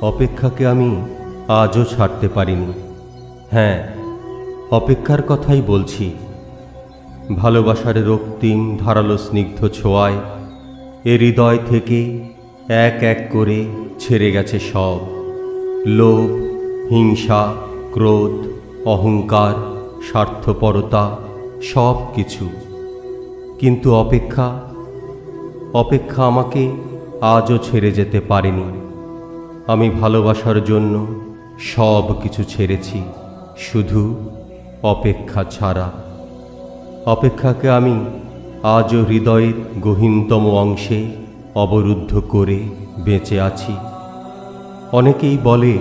অপেক্ষাকে আমি আজও ছাড়তে পারিনি। হ্যাঁ, অপেক্ষার কথাই বলছি। ভালোবাসার রক্তিম ধারালো স্নিগ্ধ ছোঁয়ায় এ হৃদয় থেকে এক এক করে ছেড়ে গেছে সব লোভ, হিংসা, ক্রোধ, অহংকার, স্বার্থপরতা, সব কিছু। কিন্তু অপেক্ষা আমাকে আজও ছেড়ে যেতে পারেনি। আমি ভালোবাসার জন্য সব কিছু ছেড়েছি, শুধু অপেক্ষা ছাড়া। অপেক্ষাকে আমি আজও হৃদয়ের গহীনতম অংশে অবরুদ্ধ করে বেঁচে আছি। অনেকেই বলে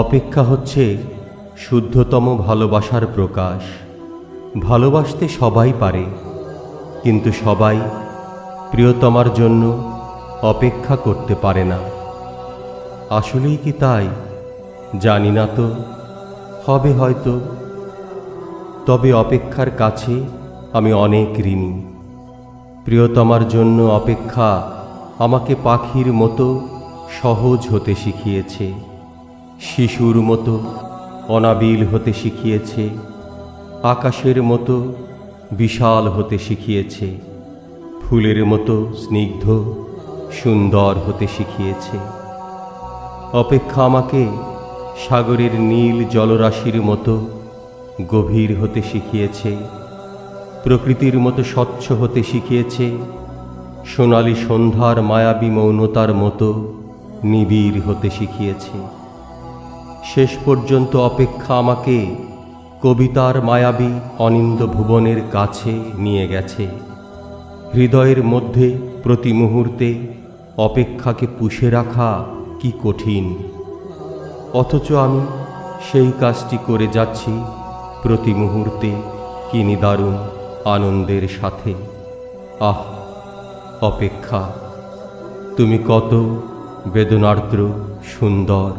অপেক্ষা হচ্ছে শুদ্ধতম ভালোবাসার প্রকাশ। ভালোবাসতে সবাই পারে, কিন্তু সবাই প্রিয়তমার জন্য অপেক্ষা করতে পারে না। আসলেই কি তাই? জানি না তো, হবে হয়তো। তবে অপেক্ষার কাছে আমি অনেক ঋণী। প্রিয়তমার জন্য অপেক্ষা আমাকে পাখির মতো সহজ হতে শিখিয়েছে, শিশুর মতো অনাবিল হতে শিখিয়েছে, আকাশের মতো বিশাল হতে শিখিয়েছে, ফুলের মতো স্নিগ্ধ সুন্দর হতে শিখিয়েছে। অপেক্ষা আমাকে সাগরের নীল জলরাশির মতো গভীর হতে শিখিয়েছে, প্রকৃতির মতো স্বচ্ছ হতে শিখিয়েছে, সোনালি সন্ধ্যার মায়াবী মৌনতার মতো নিবিড় হতে শিখিয়েছে। শেষ পর্যন্ত অপেক্ষা আমাকে কবিতার মায়াবী অনিন্দ ভুবনের কাছে নিয়ে গেছে। হৃদয়ের মধ্যে প্রতি মুহূর্তে অপেক্ষাকে পুষে রাখা কি কঠিন, অথচ আমি সেই কাজটি করে যাচ্ছি প্রতি মুহূর্তে কি নিদারুণ আনন্দের সাথে। আহ, অপেক্ষা, তুমি কত বেদনার্দ্র সুন্দর।